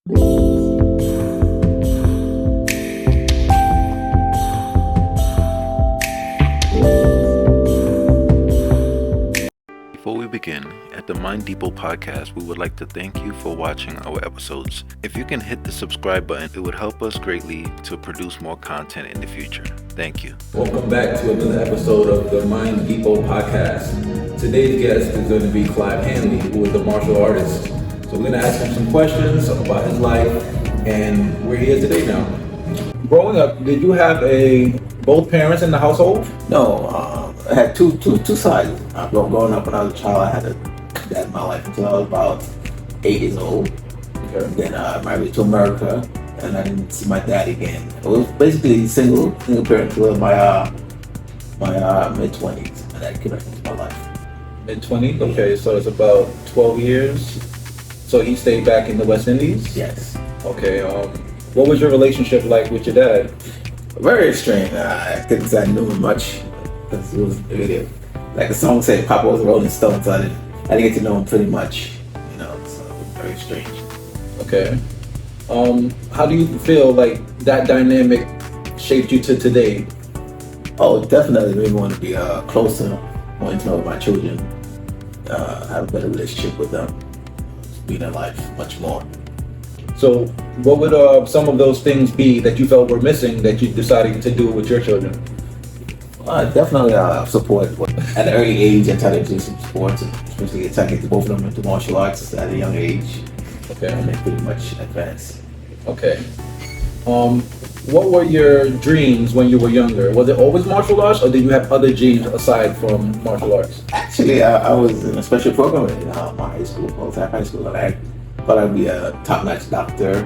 Before we begin, at the Mind Depot podcast, we would like to thank you for watching our episodes. If you can hit the subscribe button, it would help us greatly to produce more content in the future. Thank you. Welcome back to another episode of the Mind Depot podcast. Today's guest is going to be Clive Hanley, who is a martial artist. So we're going to ask him some questions about his life and where he is today now. Growing up, did you have both parents in the household? No, I had two sides. Growing up when I was a child, I had a dad in my life until I was about 8 years old. Okay. Then I married to America, and I didn't see my dad again. It was basically single parent till my mid-20s, and that came into my life. Mid-20s? Okay, so it's about 12 years. So he stayed back in the West Indies? Yes. Okay, what was your relationship like with your dad? Very strange. I couldn't say I knew him much, because it was really, like the song said, Papa was a Rolling Stone, so I didn't get to know him pretty much, so it was very strange. Okay. How do you feel like that dynamic shaped you to today? Oh, definitely made me want to be closer, wanting to know my children, have a better relationship with them, be in their life much more. So what would some of those things be that you felt were missing that you decided to do with your children? Definitely support. At an early age, I tried to do some sports, especially trying to get both of them into martial arts at a young age. Okay. And they pretty much advanced. Okay. What were your dreams when you were younger? Was it always martial arts, or did you have other dreams aside from martial arts? Actually, I was in a special program in my high school, high school, and I thought I'd be a top-notch doctor.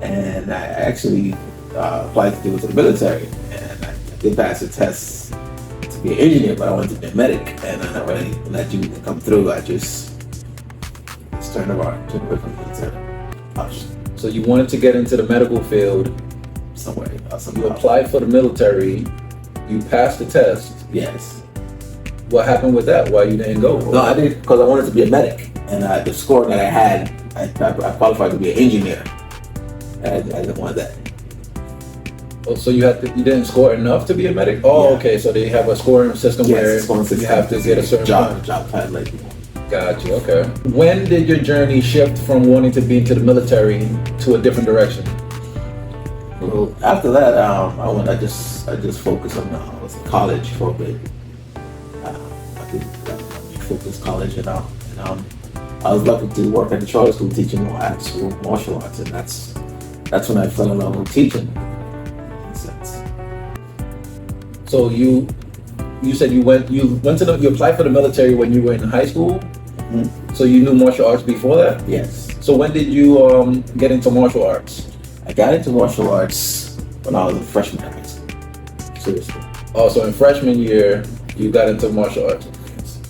And I actually applied to do it to the military. And I did pass the test to be an engineer, but I wanted to be a medic. And when that you come through, I just turned away from the military option. So you wanted to get into the medical field. Somewhere. You applied for the military. You passed the test. Yes. What happened with that? Why you didn't go? No, I did because I wanted to be a medic. And the score that I had, I qualified to be an engineer. I didn't want that. Oh, so you didn't score enough to be a medic? Oh, yeah. Okay. So they have a scoring system where you have to get a certain job title. Like, Gotcha. Okay. When did your journey shift from wanting to be into the military to a different direction? Well, after that, I just focused on college for a bit. I did focus college, and I was lucky to work at the charter school teaching actual martial arts, and that's when I fell in love with teaching. In a sense. So you said you applied for the military when you were in high school. Mm-hmm. So you knew martial arts before that? Yes. So when did you get into martial arts? I got into martial arts when I was a freshman in high school. Seriously. Oh, so in freshman year, you got into martial arts.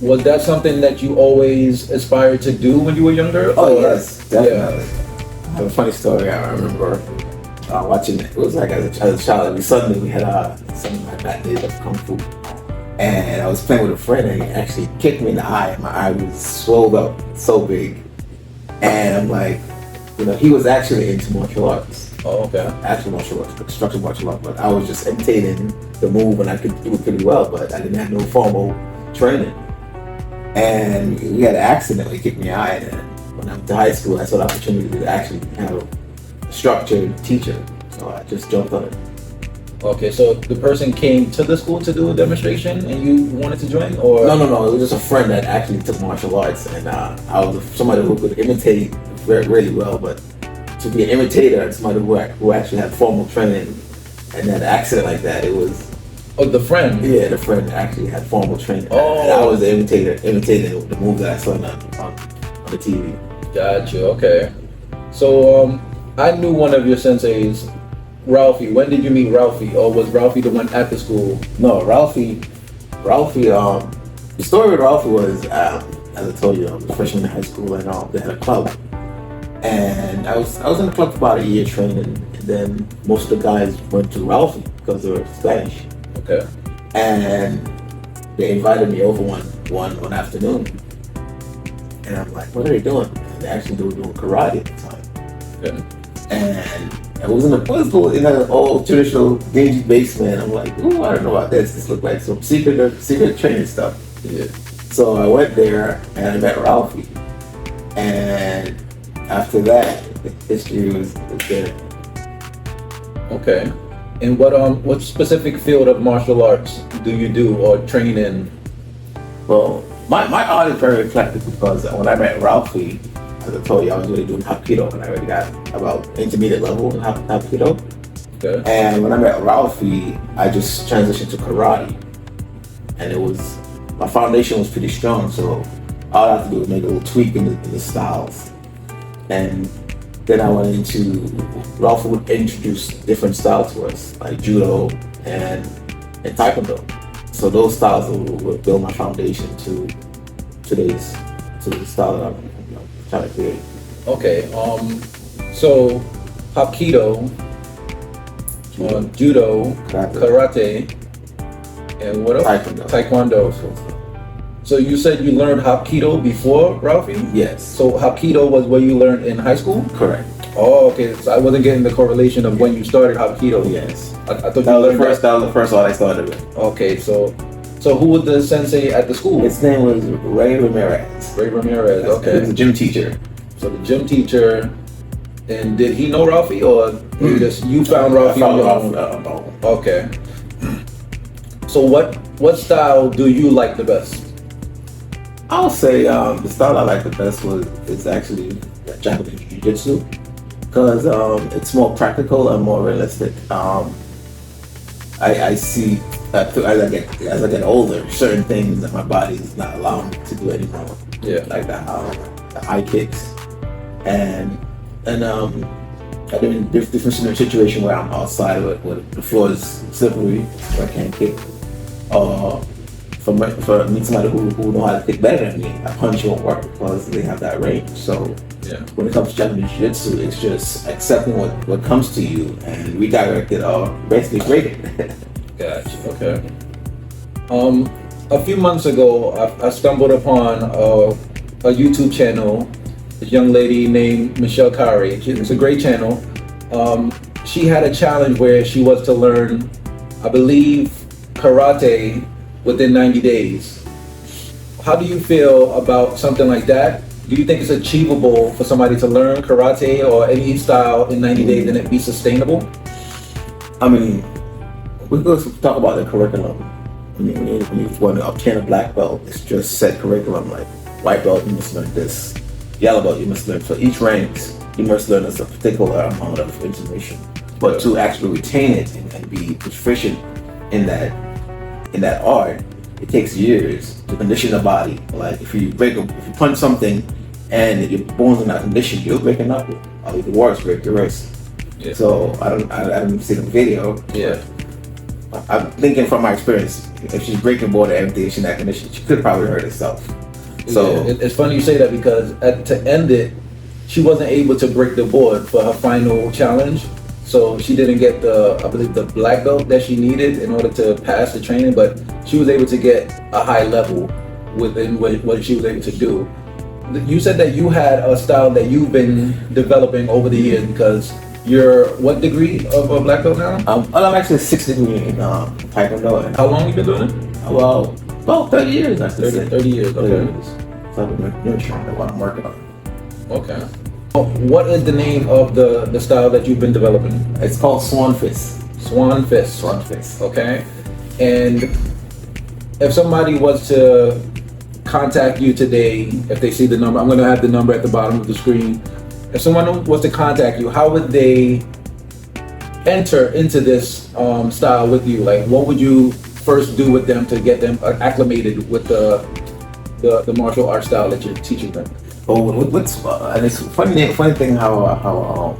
Was that something that you always aspired to do when you were younger? Oh, yes, definitely. Yeah. I have a funny story. I remember watching it. It was like as a child, every Sunday we had some night days of Kung Fu. And I was playing with a friend, and he actually kicked me in the eye, and my eye was swelled up so big. And I'm like, he was actually into martial arts. Oh, okay. Actual martial arts, structured martial arts, but I was just imitating the move, and I could do it pretty well, but I didn't have no formal training. And we had an accident when he kicked me in the eye, and when I went to high school, I saw the opportunity to actually have a structured teacher, so I just jumped on it. Okay, so the person came to the school to do a demonstration, and you wanted to join, or? No. It was just a friend that actually took martial arts, and I was somebody who could imitate really well, but to be an imitator, somebody who actually had formal training, and then an accident like that, it was. Oh, the friend? Yeah, the friend actually had formal training. Oh. And I was the imitating the move that I saw on the TV. Gotcha. Okay. So I knew one of your senseis, Ralphie. When did you meet Ralphie, or was Ralphie the one at the school? No, Ralphie. The story with Ralphie was, as I told you, I was a freshman in high school, and they had a club, and I was in the club for about a year training, and then most of the guys went to Ralphie because they were Spanish. Okay. And they invited me over one afternoon, and I'm like, "What are they doing?" And they actually were doing karate at the time. Okay. And it was in an old traditional dingy basement. I'm like, ooh, I don't know about this. This looked like some secret training stuff. Yeah. So I went there and I met Ralphie. And after that, the history was there. Okay. And what specific field of martial arts do you do or train in? Well, my art is very eclectic because when I met Ralphie, as I told you, I was really doing Hapkido and I already got about intermediate level in Hapkido. Okay. And when I met Ralphie, I just transitioned to karate. And my foundation was pretty strong, so all I had to do was make a little tweak in the styles. And then I went into, Ralphie would introduce different styles to us, like judo and taekwondo. So those styles would build my foundation to the style that I'm trying to create. Okay. So Hapkido, judo, karate, and what else? Taekwondo. So you said you learned Hapkido before, Ralphie? Yes. So Hapkido was what you learned in high school? Correct. Oh, okay. So I wasn't getting the correlation of when you started Hapkido. Yes. I thought That you was learned the first one I started with. Okay, so who was the sensei at the school? His name was Ray Ramirez. Ray Ramirez. He was Okay. a gym teacher. So the gym teacher, and did he know Ralphie or you found Ralphie on your own? Okay. So what style do you like the best? I'll say the style I like the best is actually Japanese Jiu-Jitsu because it's more practical and more realistic. I see that as I get older, certain things that my body is not allowing me to do anymore. Yeah. Like the high kicks, and I've been in different situation where I'm outside where the floor is slippery, where I can't kick. For me, somebody who know how to kick better than me, a punch won't work because they have that range. So Yeah. when it comes to Japanese Jiu-Jitsu, it's just accepting what comes to you and redirect it or basically break it. Gotcha. Okay. A few months ago, I stumbled upon a YouTube channel. This young lady named Michelle Kari. It's a great channel. She had a challenge where she was to learn, I believe, karate within 90 days. How do you feel about something like that? Do you think it's achievable for somebody to learn karate or any style in 90 days and it be sustainable? I mean, we go talk about the curriculum. I mean, when you want to obtain a black belt, it's just set curriculum. Like white belt, you must learn this. Yellow belt, you must learn. For each rank, you must learn a particular amount of information. But to actually retain it and be proficient in that art, it takes years to condition the body. Like if you punch something and your bones are not conditioned, you'll break a knuckle. Or the worst, break your wrist. Yeah. So I don't see the video. Yeah. I'm thinking from my experience, if she's breaking board and everything, she's not conditioned, she could probably hurt herself. So yeah, it's funny you say that because to end it, she wasn't able to break the board for her final challenge. So she didn't get I believe the black belt that she needed in order to pass the training, but she was able to get a high level within what she was able to do. You said that you had a style that you've been developing over the years because you're what degree of a black belt now? I'm actually 6th degree in Taekwondo. And How long you been doing it? Well, about 30 years, I should say. 30 years, okay. 30 years. So I've been nurturing what I'm working on. Okay. What is the name of the style that you've been developing? It's called SWANFIST. SWANFIST. SWANFIST. Okay. And if somebody was to contact you today, if they see the number, I'm going to have the number at the bottom of the screen. If someone was to contact you, how would they enter into this style with you? Like, what would you first do with them to get them acclimated with the martial art style that you're teaching them? Oh, and it's funny thing how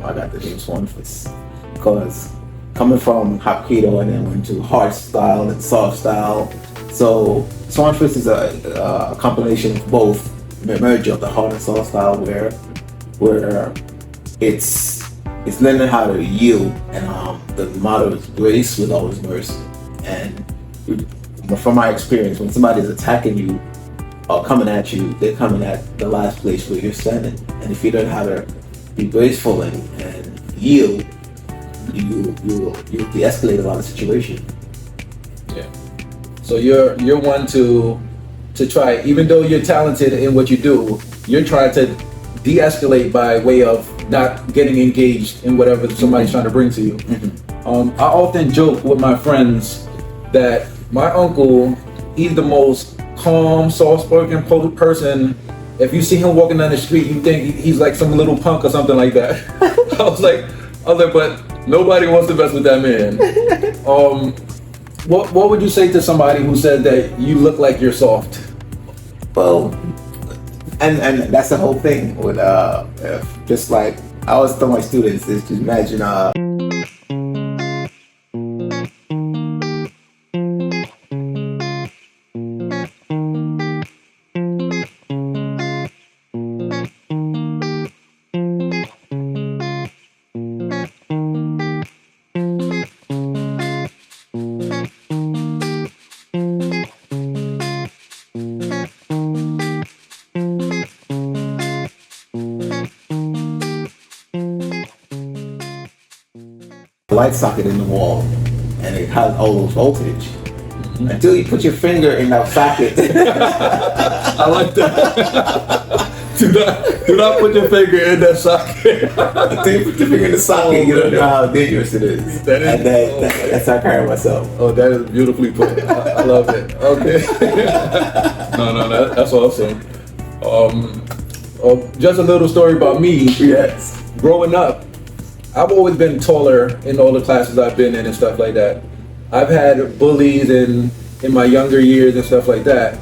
I got the name SWANFIST, because coming from Hapkido and then went to hard style and soft style. So SWANFIST is a combination of both, merge of the hard and soft style where it's learning how to yield and the motto is grace with always mercy. And from my experience, when somebody's attacking you or coming at you, they're coming at the last place where you're standing. And if you don't know how to be graceful and yield, you de-escalate a lot of situation. Yeah. So you're one to try, even though you're talented in what you do, you're trying to de-escalate by way of not getting engaged in whatever somebody's trying to bring to you. I often joke with my friends that my uncle, he's the most calm, soft-spoken person. If you see him walking down the street, you think he's like some little punk or something like that. I was like, but nobody wants to mess with that man. What would you say to somebody who said that you look like you're soft? Well, and that's the whole thing with just like I always tell my students is to imagine light socket in the wall, and it has all those voltage. Until you put your finger in that socket. I like that. do not put your finger in that socket. Until you put your finger in the socket, you don't know how dangerous it is. That's how I carry myself. Oh, that is beautifully put. I love it. Okay. No, that's awesome. Just a little story about me. Yes. Growing up, I've always been taller in all the classes I've been in and stuff like that. I've had bullies in my younger years and stuff like that.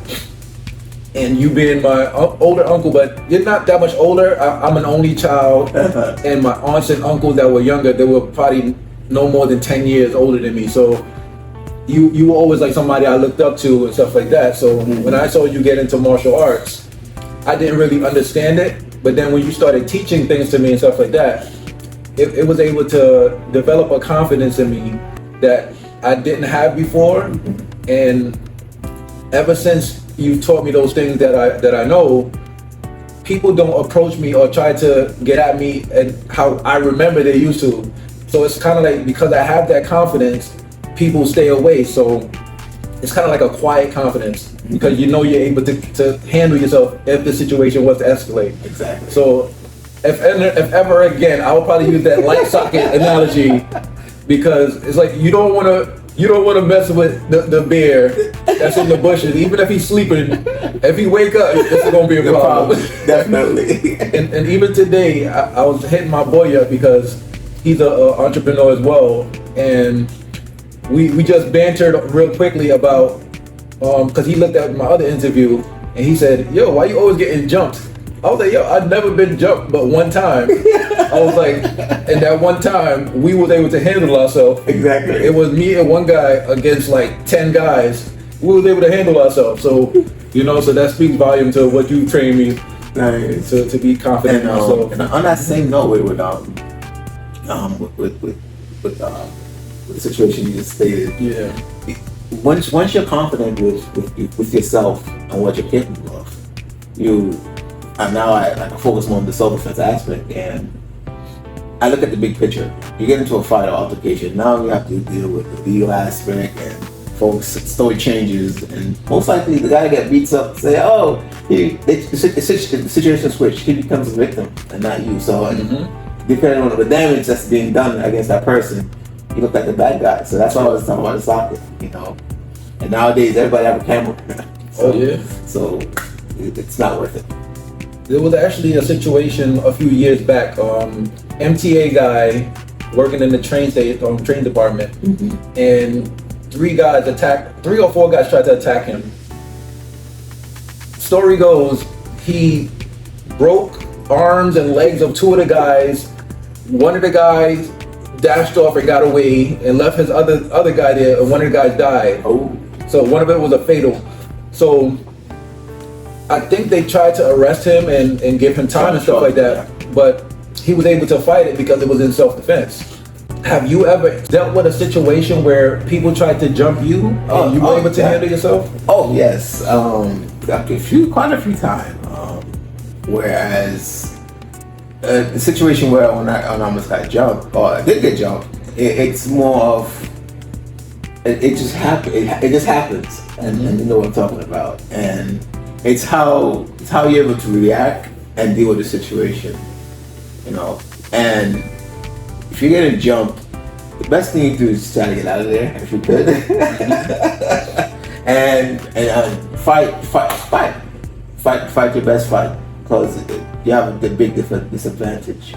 And you being my older uncle, but you're not that much older. I'm an only child, and my aunts and uncles that were younger, they were probably no more than 10 years older than me. So you were always like somebody I looked up to and stuff like that. So when I saw you get into martial arts, I didn't really understand it. But then when you started teaching things to me and stuff like that, it was able to develop a confidence in me that I didn't have before. And ever since you taught me those things that I know, people don't approach me or try to get at me and how I remember they used to. So it's kind of like, because I have that confidence, people stay away. So it's kind of like a quiet confidence, because you know you're able to handle yourself if the situation was to escalate. Exactly. So if ever again, I would probably use that light socket analogy, because it's like you don't want to mess with the bear that's in the bushes. Even if he's sleeping, if he wake up, it's gonna be a problem. Definitely. and even today, I was hitting my boy up because he's an entrepreneur as well, and we just bantered real quickly about because he looked at my other interview and he said, "Yo, why you always getting jumped?" I was like, "Yo, I've never been jumped, but one time." I was like, and that one time we was able to handle ourselves. Exactly. It was me and one guy against like 10 guys. We was able to handle ourselves. So, so that speaks volume to what you trained me to be confident in myself. And on that same note, with the situation you just stated, yeah. Once you're confident with yourself and what you're capable of, and now I focus more on the self-defense aspect, and I look at the big picture. You get into a fight or altercation, now you have to deal with the legal aspect, and folks' story changes, and most likely the guy that beats up say, "Oh, the situation switch. He becomes a victim and not you." So, depending on the damage that's being done against that person, you look like the bad guy. So that's why I was talking about the socket, And nowadays, everybody have a camera. So it's not worth it. There was actually a situation a few years back. MTA guy working in the train department, and 3 or 4 guys tried to attack him. Story goes, he broke arms and legs of 2 of the guys. One of the guys dashed off and got away and left his other guy there, and one of the guys died. So one of it was a fatal. So I think they tried to arrest him and give him time and stuff like that, but he was able to fight it because it was in self-defense. Have you ever dealt with a situation where people tried to jump you and you were able to handle yourself? Oh yes, quite a few times. Whereas the situation where when I almost got jumped, or I did get jumped, it's more of it just happened. It just happens, and you know what I'm talking about. And it's how you're able to react and deal with the situation, you know. And if you're getting jumped, the best thing you do is try to get out of there if you could, and fight your best fight, because you have the big disadvantage.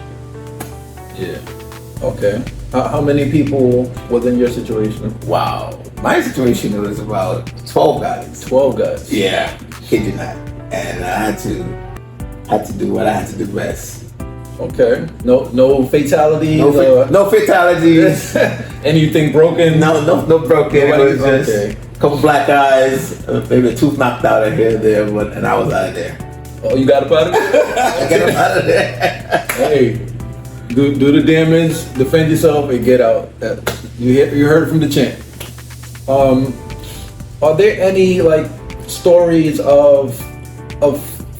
Yeah. Okay. How many people was in your situation? Wow. My situation was about 12 guys. 12 guys. Yeah. Kid you not. And I had to do what I had to do best. Okay. No fatalities. No fatalities. Anything broken? No broken. It was just a couple black guys, maybe a tooth knocked out of here and there, and I was out of there. Oh, you got up out of there? I got up out of there. Hey, do the damage, defend yourself, and get out. You heard it from the champ. Are there any like stories of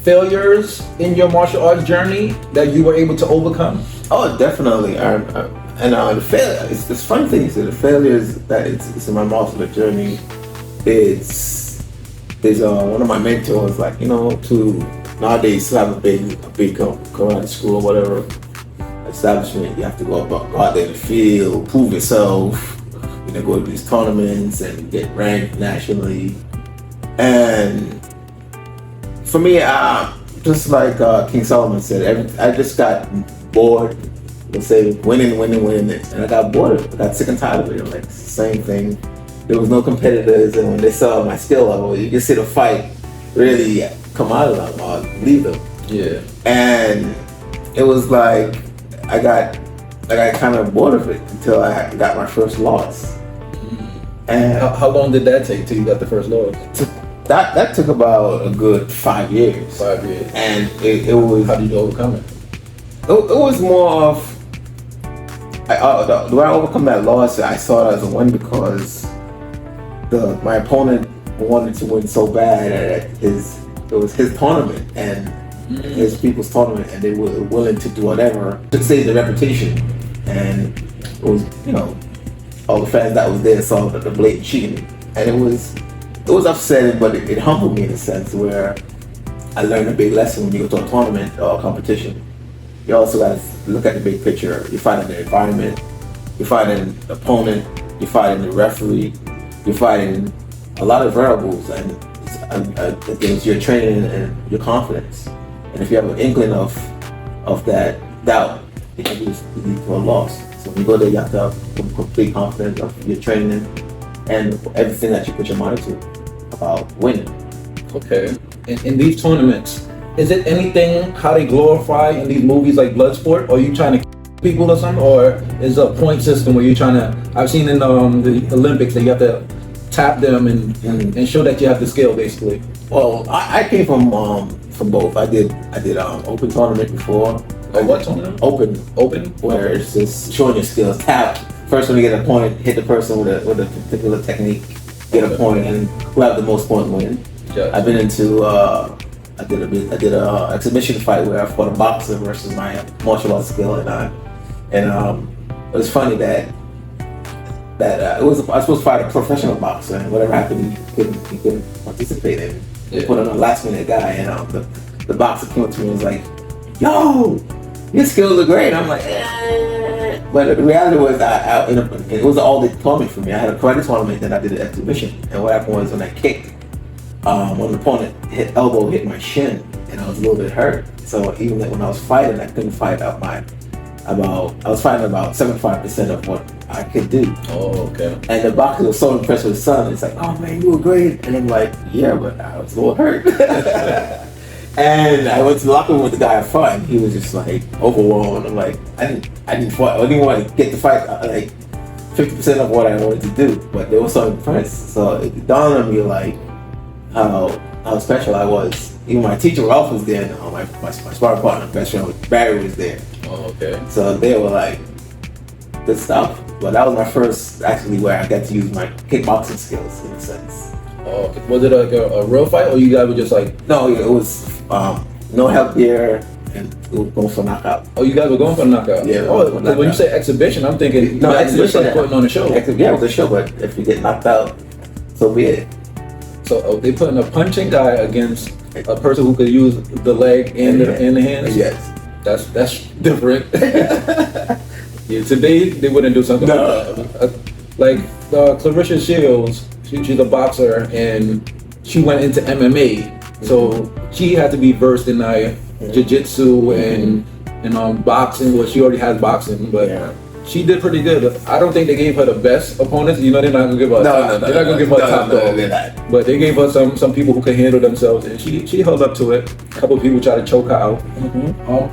failures in your martial arts journey that you were able to overcome? Oh, definitely. The failure. It's fun things. The failures that it's in my martial art journey. There's one of my mentors, like, you know, nowadays to have a big karate school or whatever establishment, you have to go out there in the field, prove yourself, you know, go to these tournaments and get ranked nationally. And for me, just like King Solomon said, I just got bored. Let's say winning, and I got bored. I got sick and tired of it. Like, it's the same thing. There was no competitors, and when they saw my skill level, you can see the fight really come out of them or leave them. Yeah. And it was like I kind of bored of it until I got my first loss. And how long did that take till you got the first loss? That took about a good 5 years. 5 years. And it was. How did you overcome it? It was more of. Do I overcome that loss? I saw it as a win because my opponent wanted to win so bad that it was his tournament and his people's tournament, and they were willing to do whatever to save the reputation. And it was, you know, all the fans that was there saw the blatant cheating, and it was upsetting, but it humbled me in a sense where I learned a big lesson. When you go to a tournament or a competition, you also got to look at the big picture. You fight in the environment, you fight in the opponent, you fight in the referee, you fight in a lot of variables, and against your training and your confidence. And if you have an inkling of that doubt, it can lead to a loss. So when you go there, you have to have complete confidence of your training and everything that you put your mind to about winning. Okay. In these tournaments, is it anything how they glorify in these movies like Bloodsport? Or are you trying to people or something? Or is a point system where you're trying to? I've seen in the Olympics that you have to tap them and show that you have the skill, basically. Well, I came from both. I did open tournament before. Oh, what tournament? Open, where Okay. it's just showing your skills. Tap first when you get a point, hit the person with a particular technique, get a point, and who have the most points win. Yeah. I've been into I did a exhibition fight where I fought a boxer versus my martial arts skill, and it was funny that I was supposed to fight a professional boxer, and whatever happened, he couldn't participate in. They put on a last minute guy, and the boxer came up to me and was like, "Yo, your skills are great." I'm like, eh. But the reality was, it was an all-day tournament for me. I had a karate tournament, then I did an exhibition, and what happened was when I kicked, when the opponent elbow hit my shin, and I was a little bit hurt. So even when I was fighting, I couldn't fight out I was fighting about 75% of what I could do. Oh, okay. And the boxer was so impressed with his son. It's like, "Oh man, you were great." And I'm like, "Yeah, but I was a little hurt." And I went to the locker room with the guy I fought, and he was just like overwhelmed. I'm like, I didn't want to get the fight like 50% of what I wanted to do, but they were so impressed. So it dawned on me like how special I was. Even my teacher Ralph was there, and my sparring partner, best friend Barry, was there. Oh, okay. So they were like, good stuff. But that was my first, actually, where I got to use my kickboxing skills in a sense. Oh, okay. Was it like a real fight, or you guys were just like? No, it was no help gear, and go for knockout. Oh, you guys were going for knockout? Yeah. Oh, when you say exhibition, I'm thinking no exhibition, like putting on a show. Yeah, it was a show, but if you get knocked out, so be it. So they putting a punching guy against a person who could use the leg and the hands. Yes. That's different. Yeah, today they wouldn't do something like Clarissa Shields. She's a boxer and she went into MMA, so she had to be versed in jiu-jitsu and boxing. Well, she already has boxing, but she did pretty good. I don't think they gave her the best opponents. You know, they're not gonna give her they're not gonna give her a top dog. But they gave her some people who could handle themselves, and she held up to it. A couple of people tried to choke her out.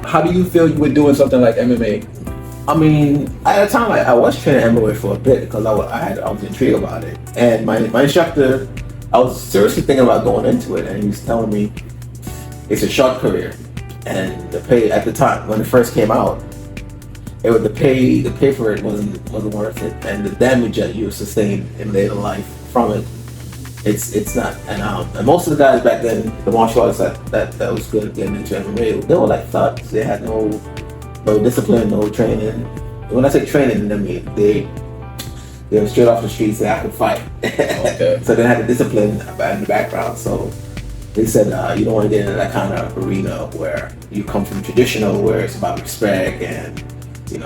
How do you feel you were doing something like MMA? I mean, at the time I was training MMA for a bit because I was intrigued about it, and my instructor, I was seriously thinking about going into it, and he was telling me it's a short career, and the pay at the time when it first came out, the pay for it wasn't worth it, and the damage that you sustain in later life from it, it's not. And most of the guys back then, the martial arts that was good at getting into MMA, they were like thugs. They had no discipline, no training. When I say training, I mean they were straight off the streets. They had to fight. Okay. So they had the discipline in the background. So they said you don't want to get into that kind of arena where you come from traditional, where it's about respect and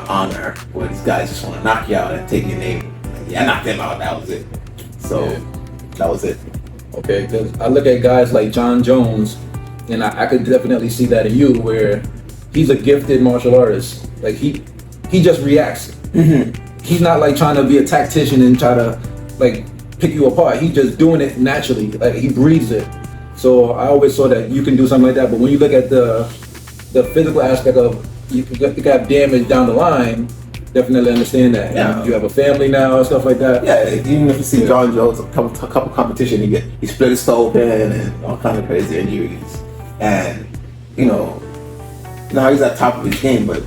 honor. Where these guys just want to knock you out and take your name. I knocked them out. That was it. So that was it. Okay, because I look at guys like John Jones, and I could definitely see that in you, where he's a gifted martial artist. Like he just reacts. He's not like trying to be a tactician and try to like pick you apart. He's just doing it naturally. Like he breathes it. So I always saw that you can do something like that. But when you look at the physical aspect of you got damage down the line, definitely understand that. Yeah. You have a family now and stuff like that. Yeah, even if you see John Jones, a couple competition, he split his toe open and all kind of crazy injuries. And now he's at top of his game, but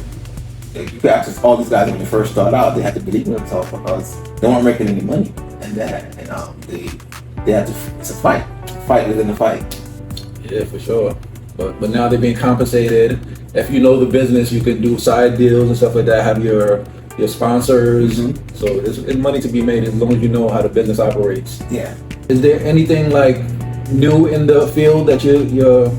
you could access all these guys when they first start out. They had to believe in themselves because they weren't making any money, and they had to. It's a fight within the fight. Yeah, for sure. But now they're being compensated. If you know the business, you can do side deals and stuff like that. Have your sponsors. So it's money to be made as long as you know how the business operates. Yeah. Is there anything like new in the field that you're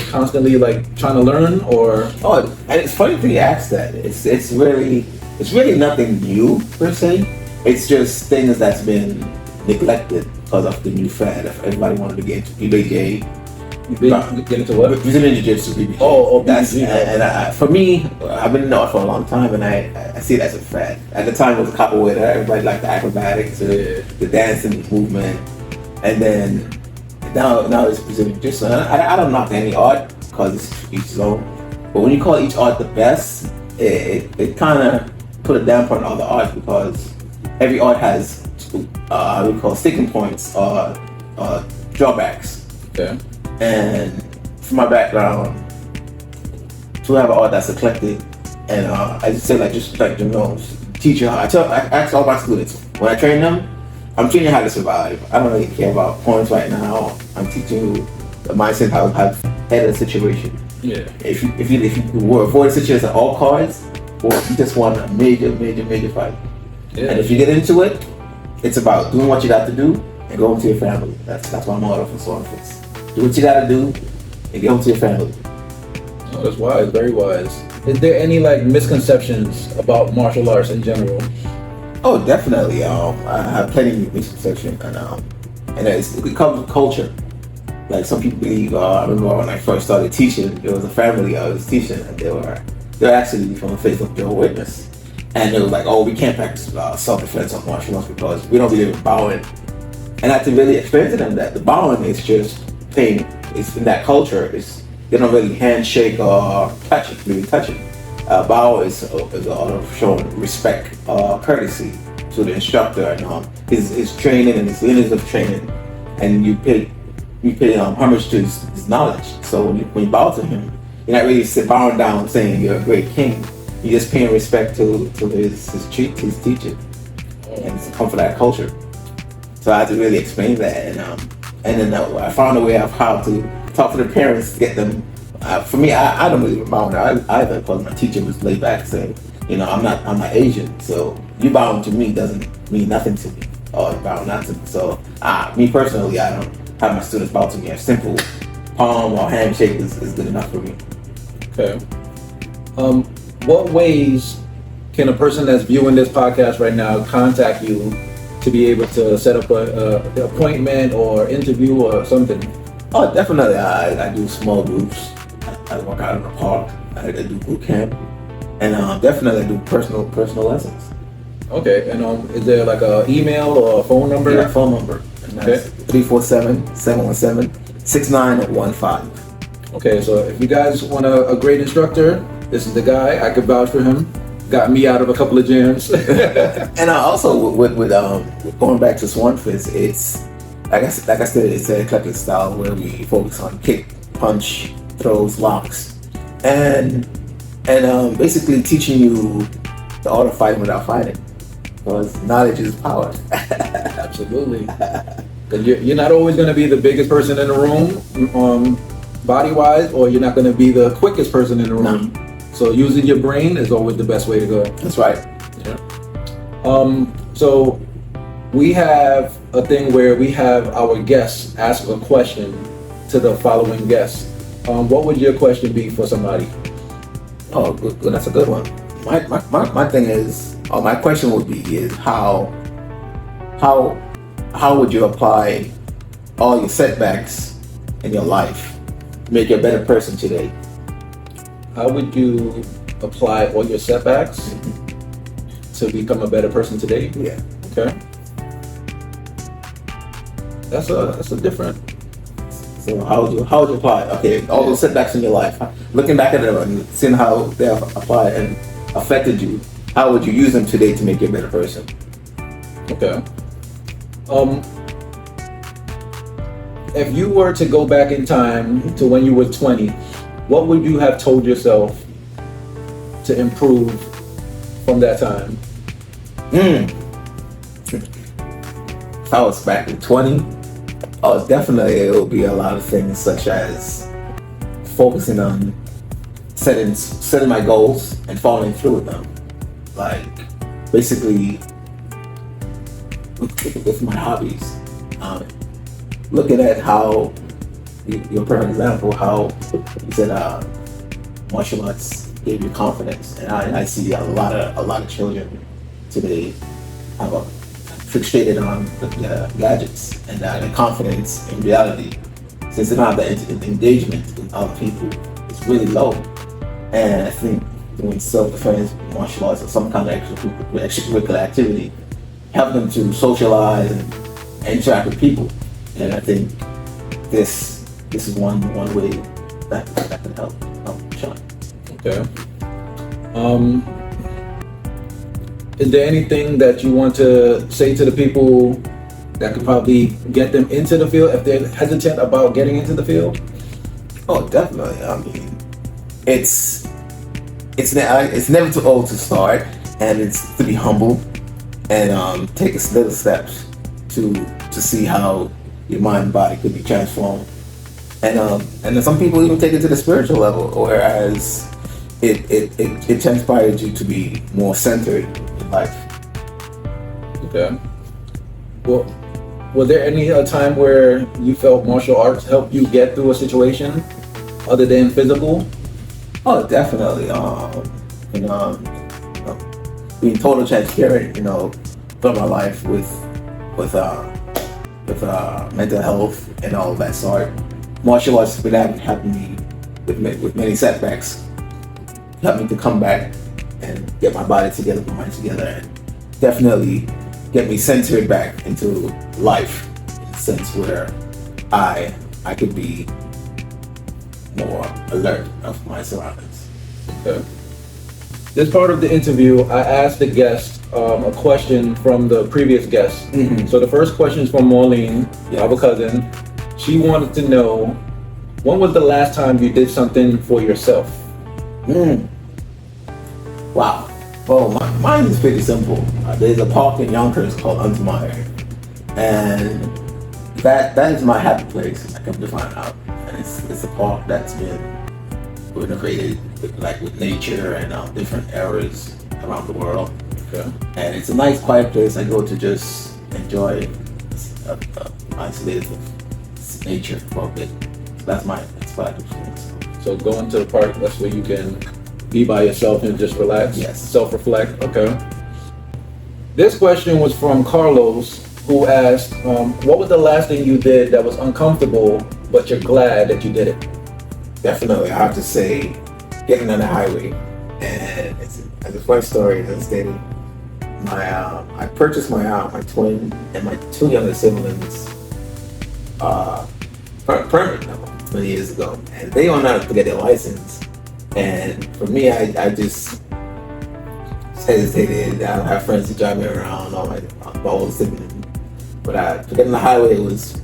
constantly like trying to learn, or? Oh, and it's funny that you ask that. It's really nothing new per se. It's just things that's been neglected because of the new fad. If everybody wanted to get into PBJ. Get into what? Brazilian Jiu-Jitsu, PBJ. Oh, that's and for me, I've been in the art for a long time, and I see it as a fad. At the time, it was a capoeira. Everybody liked the acrobatics, the dancing movement, and then now it's Brazilian Jiu-Jitsu. I don't knock any art because it's each zone, but when you call each art the best, it kind of put a damper on other arts because every art has what we call sticking points or drawbacks. Okay. And from my background, to have an art that's eclectic, and I just say just like Jamaine, teacher. I ask all my students when I train them, I'm teaching you how to survive. I don't really care about points right now. I'm teaching you the mindset how to handle a situation. Yeah. If you avoid a situation at all costs, or you just want a major fight. Yeah. And if you get into it, it's about doing what you got to do and going to your family. That's my motto for SWANFIST. Do what you gotta do and get home to your family. Oh, that's wise, very wise. Is there any like misconceptions about martial arts in general? Oh, definitely. I have plenty of misconceptions, and it comes with culture. Like some people believe. I remember when I first started teaching, there was a family I was teaching, and they're actually from the faith of Jehovah's Witness, and they were like, "Oh, we can't practice self-defense on martial arts because we don't believe in bowing." And I had to really explain to them that the bowing is just thing. It's in that culture. They don't really handshake or touch it. Bow is showing respect, courtesy to the instructor and his training and his lineage of training, and you pay homage to his knowledge. So when you bow to him, you're not really bowing down saying you're a great king. You're just paying respect to his teaching, and it's come from that culture. So I had to really explain that, and then I found a way of how to talk to the parents to get them For me, I don't really bound either because my teacher was laid back saying, I'm not Asian, so you bowing to me doesn't mean nothing to me, or bowing not to me. So me personally, I don't have my students bow to me. A simple palm or handshake is good enough for me. Okay. What ways can a person that's viewing this podcast right now contact you to be able to set up an appointment or interview or something? Oh, definitely. I do small groups. I work out in the park. I do boot camp, and definitely I do personal lessons. Okay, and is there like a email or a phone number? Yeah, phone number. And that's 347-717-6915. Okay, so if you guys want a great instructor, this is the guy. I could vouch for him. Got me out of a couple of jams. And also with going back to SWANFIST, it's like I said, it's an eclectic style where we focus on kick, punch, throws, locks, and basically teaching you the art of fighting without fighting, because knowledge is power. Absolutely. You're not always going to be the biggest person in the room, body-wise, or you're not going to be the quickest person in the room. No. So using your brain is always the best way to go. That's right. Yeah. So we have a thing where we have our guests ask a question to the following guests. What would your question be for somebody? Oh, good. That's a good one. My thing is, my question would be is how would you apply all your setbacks in your life to make you a better person today? How would you apply all your setbacks to become a better person today? Yeah. Okay. That's a different. So how would you apply? Okay, all those setbacks in your life, looking back at them and seeing how they have applied and affected you, how would you use them today to make you a better person? Okay. If you were to go back in time to when you were 20, what would you have told yourself to improve from that time? If I was back in 20, definitely it would be a lot of things, such as focusing on setting my goals and following through with them. Like basically with my hobbies, looking at how your perfect example, how you said martial arts gave you confidence, and I see a lot of children today have fixated on the gadgets and the confidence in reality, since they don't have the engagement with other people. It's really low, and I think doing self-defense, martial arts, or some kind of extracurricular activity help them to socialize and interact with people. And I think this is one way that can help Sean. Okay. Is there anything that you want to say to the people that could probably get them into the field if they're hesitant about getting into the field? Oh, definitely. I mean, it's never too old to start, and it's to be humble and take little steps to see how your mind and body could be transformed. And then some people even take it to the spiritual level, whereas it transpired you to be more centered in life. Okay. Well, was there any time where you felt martial arts helped you get through a situation other than physical? Oh, definitely. Being total transparent, from my life with mental health and all of that sort. Martial arts has been helping me with many setbacks, helped me to come back and get my body together, my mind together, and definitely get me centered back into life in a sense where I could be more alert of my surroundings. Okay. This part of the interview, I asked the guest a question from the previous guest. Mm-hmm. So the first question is from Maureen, our cousin. She wanted to know, when was the last time you did something for yourself? Wow. Well, mine is pretty simple. There's a park in Yonkers called Untermeyer, and that is my happy place. I come to find out, and it's a park that's been We're integrated with nature and different areas around the world. Okay. And it's a nice, quiet place I go to just enjoy isolated nature for a bit. So that's what I do for myself. So going to the park, that's where you can be by yourself and just relax? Yes. Self-reflect? Okay. This question was from Carlos, who asked, what was the last thing you did that was uncomfortable, but you're glad that you did it? Definitely, I have to say, getting on the highway. And it's a funny story, as I stated. I purchased my twin and my two younger siblings permit many years ago, and they went out to get their license. And for me, I just hesitated. I don't have friends to drive me around, all my older siblings. But to get on the highway was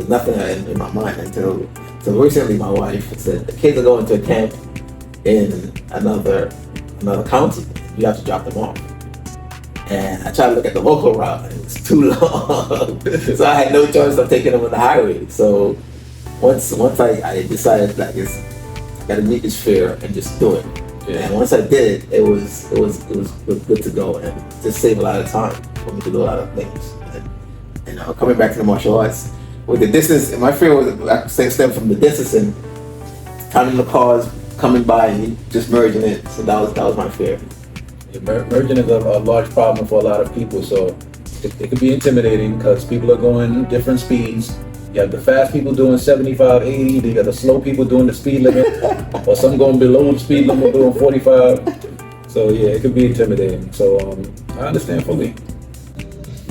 nothing in my mind until recently. My wife said the kids are going to a camp in another county. You have to drop them off. And I tried to look at the local route, and it was too long. So I had no choice of taking them on the highway. So once I decided that I got to meet this fear and just do it. Yeah. And once I did it, it was good to go, and just saved a lot of time for me to do a lot of things. And coming back to the martial arts, with the distance, my fear was stemmed from the distance and counting the cars coming by and just merging it. So that was my fear. Merging is a large problem for a lot of people, so it can be intimidating because people are going different speeds. You have the fast people doing 75, 80, you got the slow people doing the speed limit, or some going below the speed limit doing 45. So yeah, it can be intimidating. So I understand fully.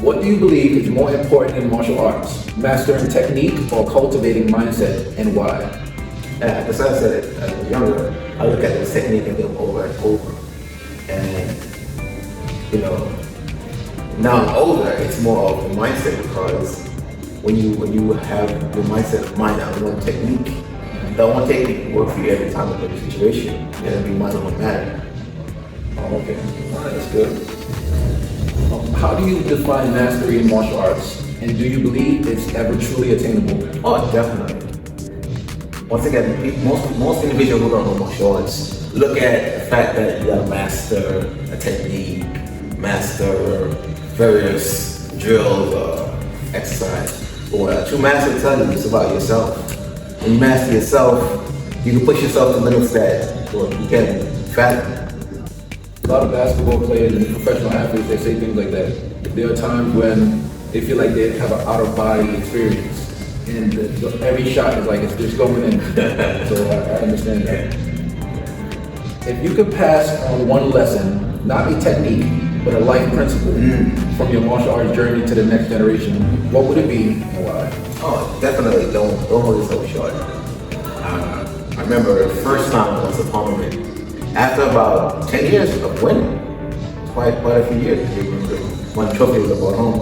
What do you believe is more important in martial arts? Mastering technique or cultivating mindset, and why? As I said it, as I was younger, I look at the technique and do it over and over. And, now I'm older, it's more of a mindset, because when you have your mindset of mind on one technique, that one technique will work for you every time in every situation, and it'll be mind on matter. Oh, okay. All right, that's good. How do you define mastery in martial arts, and do you believe it's ever truly attainable? Oh, definitely. Once again, most individuals who don't know martial arts look at the fact that you gotta master a technique, master various drills or exercise. But what a true master tells you is about yourself. When you master yourself, you can push yourself to limits that you can't fathom. A lot of basketball players and professional athletes, they say things like that. There are times when they feel like they have an out-of-body experience, and every shot is like it's just going in. So I understand that. If you could pass on one lesson, not a technique, but a life principle from your martial arts journey to the next generation, what would it be and why? Oh, definitely don't hold yourself short. I remember the first time I was a tournament. After about 10 years of winning, quite a few years, one trophy was brought home.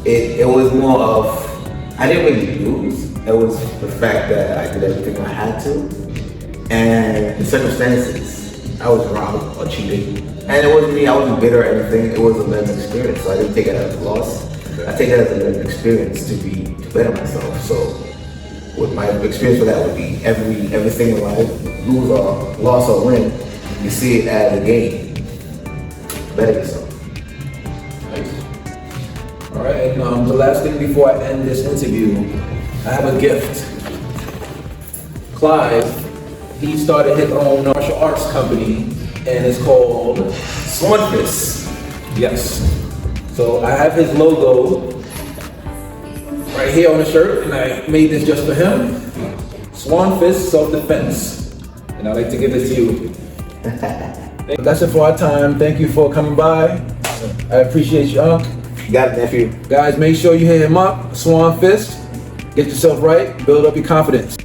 It was more of, I didn't really lose. It was the fact that I did everything I had to. And the circumstances, I was robbed or cheated. And it wasn't me, I wasn't bitter or anything. It was a learning experience, so I didn't take it as a loss. I take it as a learning experience to better myself. So what my experience with that would be everything in life, lose or loss or win, you see it as a game. Better yourself. Nice. All right, and the last thing before I end this interview, I have a gift. Clive, he started his own martial arts company, and it's called SWANFIST. Yes. So I have his logo right here on the shirt, and I made this just for him. SWANFIST Self-Defense. And I'd like to give this to you. That's it for our time. Thank you for coming by. I appreciate you, Unc. You got it, nephew. Guys, make sure you hit him up, SWANFIST. Get yourself right, build up your confidence.